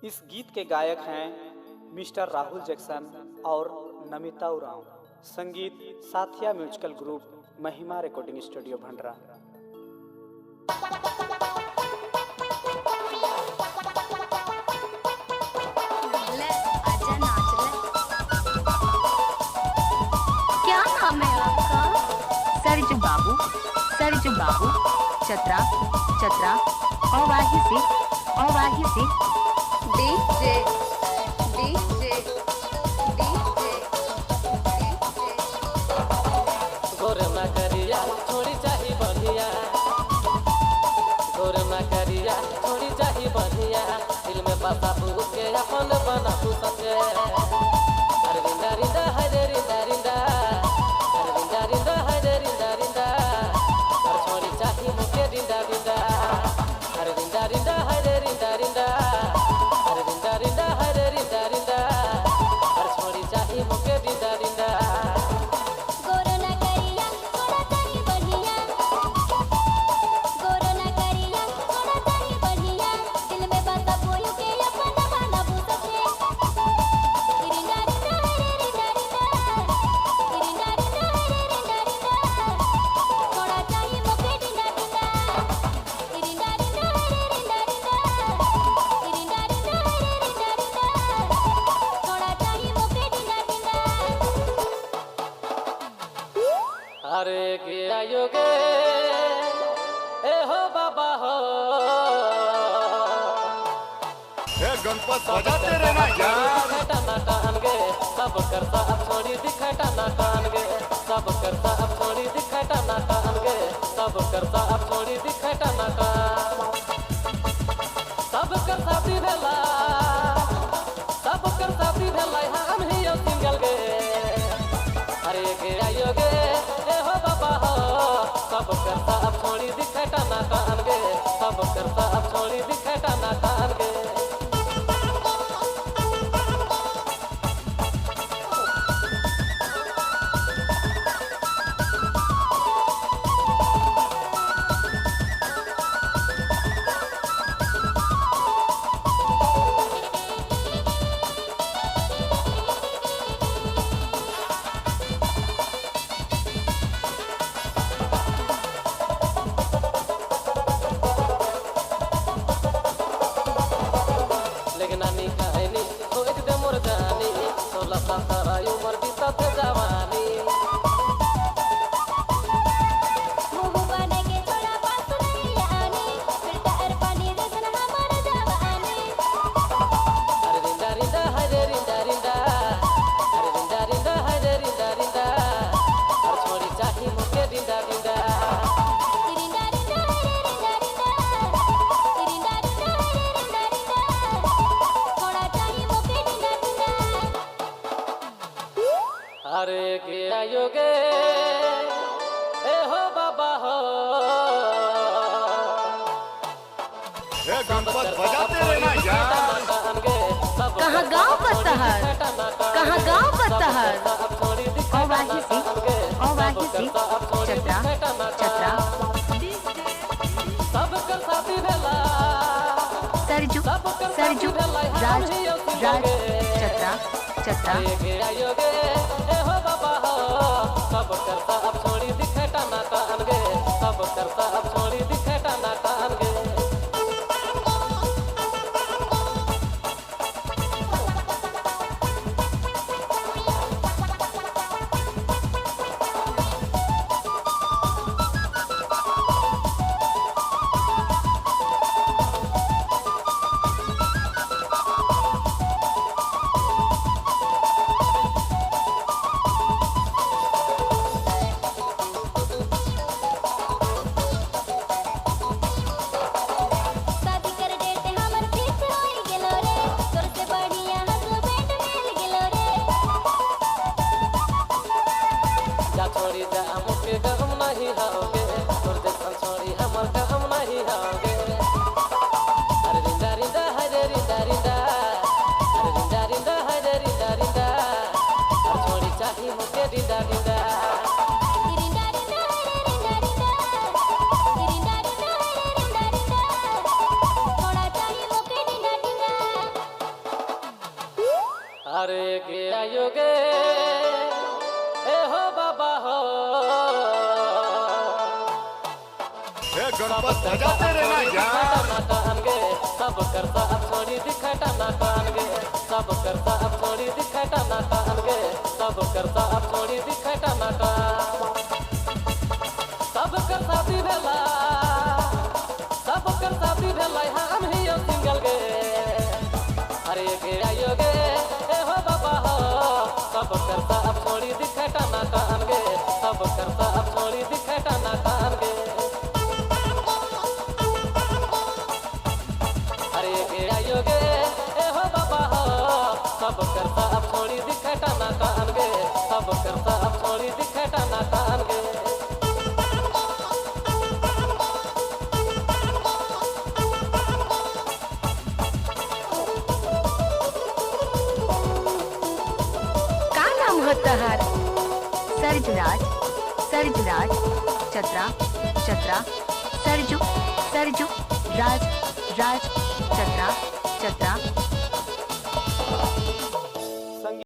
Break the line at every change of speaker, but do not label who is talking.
इस गीत के गायक हैं मिस्टर राहुल जैक्सन और नमिता उरांव। संगीत साथिया म्यूजिकल ग्रुप, महिमा रिकॉर्डिंग स्टूडियो भंडरा।
सरजू बाबू चतरा चतरा अवाही से डीजे डीजे डीजे
गोरमा करिया थोड़ी चाही बढ़िया, गोरमा करिया थोड़ी चाही बढ़िया, दिल में बाबू के अपन बना सके। अरविंदा रिंदा हरे रिंदा रिंदा, अरविंदा रिंदा हरे रिंदा रिंदा, और छोड़ी चाही मुके रिंदा रिंदा, अरविंदा रिंदा हरे रिंदा रिंदा, अरविंदा रिंदा हरे रिंदा रिंदा, और छोड़ी चाही मुके रिंदा रिंदा। अरे गया योगे ए हो बाबा हो,
गणपत बजाते रहना यार।
दिखाटा कान गे सब करता अब छोड़ी दिखाटा ना कान गे, सब करता अब छोड़ी दिखाटा ना कान गे, सब करता अब छोड़ी दिखाटा ना कान। सब करता भी भेला, सब करता भी भेला, हम ही सिंगल गे। अरे गया योगे ए हो बाबा हो, सब करता अब छोड़ी दिखाटा ना कान गे, सब करता अब छोड़ी दिखाटा ना कान गे। नानी कहनी तो एक दे मोर जानी, 16 साल उम्र बीता थे जवानी।
मुँह बने के थोड़ा पास नहीं आनी, फिर तार पानी रसन हमारा जवानी।
अरे रिंदा रिंदा हरे रिंदा रिंदा, अरे रिंदा रिंदा हरे रिंदा रिंदा, और छोड़ी चाही मुके रिंदा रिंदा। अरे गया योगे ए हो बाबा हो,
गणपत बजाते रहना यार।
कहाँ गाँव का शहर, कहाँ गाँव का शहर अवाही से चतरा चतरा
सब कर साथी भेला,
सरजू राज चतरा चतरा।
गया योगे ए हो बाबा हो, सब करता अब छोड़ी दिखाटा ना कान गे, सब करता अब छोड़ी दिखाटा ना कान गे। अरे गे आयो गे ए हो बाबा हो
हे गणपत बजाते रहना यार।
कान गे सब करता अब छोड़ी दिखाटा ना कान गे सब करता अब छोड़ी दिखाटा ना कान गे सब करता अब छोड़ी दिखाटा ना कान सब करता भी भेला सब करता भी भेला हम ही सिंगल गे अरे गे आयो गे ए हो बाबा हो सब करता अब छोड़ी दिखाटा ना कान गे सब करता अब छोड़ी दिखाटा ना कान गे अरे गे आयो गे ए हो बाबा हो सब करता अब छोड़ी दिखाटा ना कान गे सब करता अब छोड़ी दिखाटा ना कान गे
का नाम हो तहर? सरजुराज सरजुराज चतरा चतरा सरजू सरजू राज राज चतरा चतरा